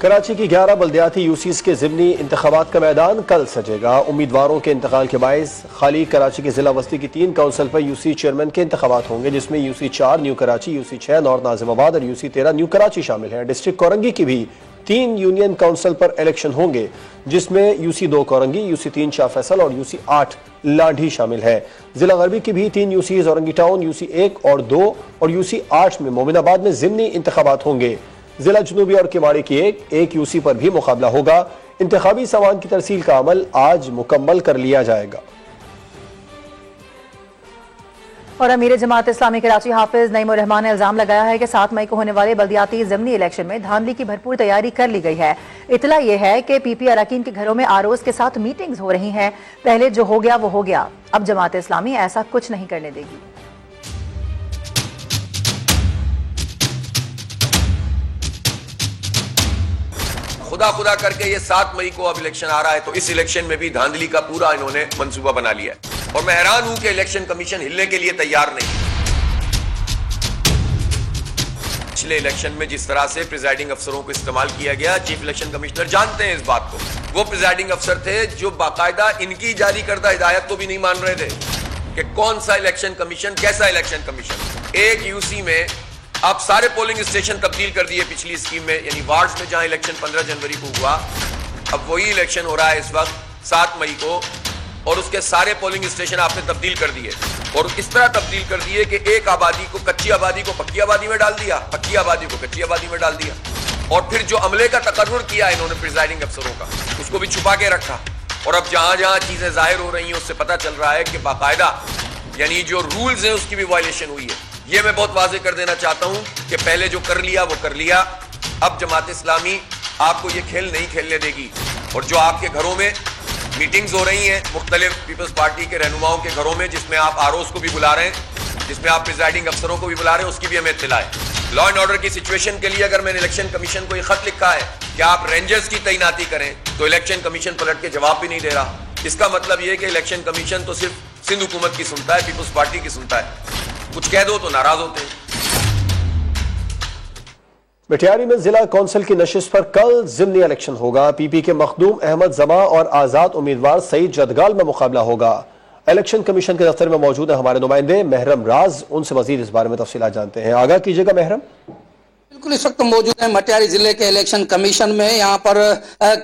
कराची की 11 बल्दियाती यूसीज के ज़िमनी इंतखाबात का मैदान कल सजेगा। उम्मीदवारों के इंतकाल के बायस खाली कराची की जिला बस्ती की 3 काउंसिल पर यूसी चेयरमैन के इंतखाबात होंगे, जिसमें UC 4 new Karachi, UC 6 north Nazimabad और यूसी 13 न्यू कराची शामिल हैं। डिस्ट्रिक्ट कोरंगी की भी 3 यूनियन काउंसिल पर इलेक्शन होंगे, जिसमें यूसी 2 कोरंगी, यूसी 3 शाह फैसल और यूसी 8 लाठी शामिल है। जिला गरबी की भी 3 यूसी औरंगी टाउन, यूसी 1 और 2 और यूसी 8 में मोमिनाबाद में ज़िमनी इंतखाबात होंगे। जिला जुनूबी और किवाड़ी की एक यूसी पर भी मुकाबला होगा। इंतखाबी सामान की तरसील का अमल आज मुकम्मल कर लिया जाएगा। और अमीर जमात इस्लामी कराची हाफिज नईमुर रहमान ने इल्जाम लगाया है कि 7 मई को होने वाले बल्दियाती ज़िमनी इलेक्शन में धांधली की भरपूर तैयारी कर ली गई है। इतला यह है कि पीपी अरकान के घरों में आरओज़ के साथ मीटिंग्स हो रही हैं। पहले जो हो गया वो हो गया, अब जमात इस्लामी ऐसा कुछ नहीं करने देगी। खुदा खुदा करके ये 7 मई को अब इलेक्शन आ रहा है, तो इस इलेक्शन में भी धांधली का पूरा इन्होंने मंसूबा बना लिया है। और मैं हैरान हूं कि इलेक्शन कमीशन हिलने के लिए तैयार नहीं। पिछले इलेक्शन में जिस तरह से प्रिजाइडिंग अफसरों को इस्तेमाल किया गया, चीफ इलेक्शन कमिश्नर जानते हैं इस बात को। वो प्रिजाइडिंग अफसर थे जो बाकायदा इनकी जारी करदा हिदायत को भी नहीं मान रहे थे कि कौन सा इलेक्शन कमीशन, कैसा इलेक्शन कमीशन। एक यूसी में आप सारे पोलिंग स्टेशन तब्दील कर दिए पिछली स्कीम में, यानी वार्ड्स में जहां इलेक्शन 15 जनवरी को हुआ, अब वही इलेक्शन हो रहा है इस वक्त 7 मई को, और उसके सारे पोलिंग स्टेशन आपने तब्दील कर दिए। और इस तरह तब्दील कर दिए कि एक आबादी को, कच्ची आबादी को पक्की आबादी में डाल दिया, पक्की आबादी को कच्ची आबादी में डाल दिया। और फिर जो अमले का तकर्रुर किया इन्होंने प्रिजाइडिंग अफसरों का, उसको भी छुपा के रखा। और अब जहां जहां चीजें जाहिर हो रही हैं उससे पता चल रहा है कि बाकायदा यानी जो रूल्स हैं उसकी भी वायलेशन हुई है। ये मैं बहुत वाज़ेह कर देना चाहता हूं कि पहले जो कर लिया वो कर लिया। अब जमात इस्लामी आपको ये खेल नहीं खेलने देगी। और जो आपके घरों में मीटिंग्स हो रही हैं मुख्तलिफ पीपल्स पार्टी के रहनुमाओं के घरों में, जिसमें आप आरओज़ को भी बुला रहे हैं, जिसमें आप प्रिजाइडिंग अफसरों को भी बुला रहे हैं, उसकी भी हमें इत्तला है। लॉ एंड ऑर्डर की सिचुएशन के लिए अगर मैंने इलेक्शन कमीशन को ये खत लिखा है कि आप रेंजर्स की तैनाती करें, तो इलेक्शन कमीशन पलट के जवाब भी नहीं दे रहा। इसका मतलब यह कि इलेक्शन कमीशन तो सिर्फ सिंध हुकूमत की सुनता है, पीपल्स पार्टी की सुनता है। कुछ कह दो तो नाराज होते हैं। मिठियारी में जिला कौंसिल की नशिस्त पर कल ज़िमनी इलेक्शन होगा। पीपी के मखदूम अहमद जमा और आजाद उम्मीदवार सईद जदगाल में मुकाबला होगा। इलेक्शन कमीशन के दफ्तर में मौजूद है हमारे नुमाइंदे महरम राज, उनसे मजीद इस बारे में तफसीलात जानते हैं। आगाह कीजिएगा महरम। बिल्कुल, इस वक्त मौजूद है मटियारी जिले के इलेक्शन कमीशन में। यहाँ पर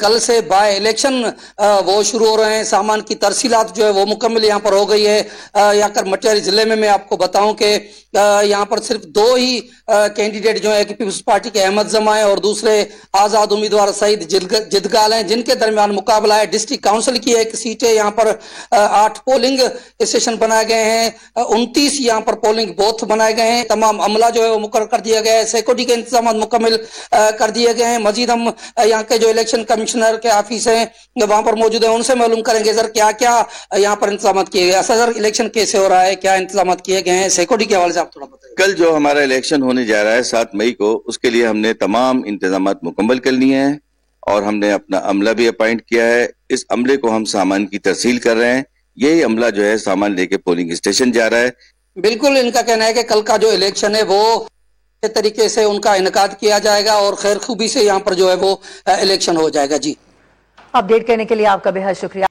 कल से बाय इलेक्शन वो शुरू हो रहे हैं। सामान की तरसीलात जो है वो मुकम्मल यहाँ पर हो गई है। यहाँ कर मटियारी जिले में मैं आपको बताऊं कि यहाँ पर सिर्फ 2 ही कैंडिडेट जो है कि पीपल्स पार्टी के अहमद जमा है और दूसरे आजाद उम्मीदवार सईद जदगाल हैं, जिनके दरमियान मुकाबला है। डिस्ट्रिक्ट काउंसिल की एक सीट है, यहाँ पर 8 पोलिंग स्टेशन बनाए गए हैं, 29 यहाँ पर पोलिंग बूथ बनाए गए हैं। तमाम अमला जो है वो मुकर्रर कर दिया गया है, सिक्योरिटी के इंतजाम मुकम्मल कर दिए गए हैं। मजीद हम यहाँ के जो इलेक्शन कमिश्नर के ऑफिस हैं वहां पर मौजूद है, उनसे मालूम करेंगे सर क्या क्या यहाँ पर इंतजाम किए गए। सर इलेक्शन कैसे हो रहा है, क्या इंतजाम किए गए हैं, सिक्योरिटी के हवाले से आप थोड़ा बताइए। कल जो हमारा इलेक्शन होने जा रहा है 7 मई को, उसके लिए हमने तमाम इंतजाम मुकम्मल कर लिए हैं और हमने अपना अमला भी अपॉइंट किया है। इस अमले को हम सामान की तरसील कर रहे हैं। यही अमला जो है सामान लेके पोलिंग स्टेशन जा रहा है। बिल्कुल, इनका कहना है कि कल का जो इलेक्शन है वो तरीके से उनका इनकाद किया जाएगा और खैर खूबी से यहाँ पर जो है वो इलेक्शन हो जाएगा। जी, अपडेट करने के लिए आपका बेहद शुक्रिया।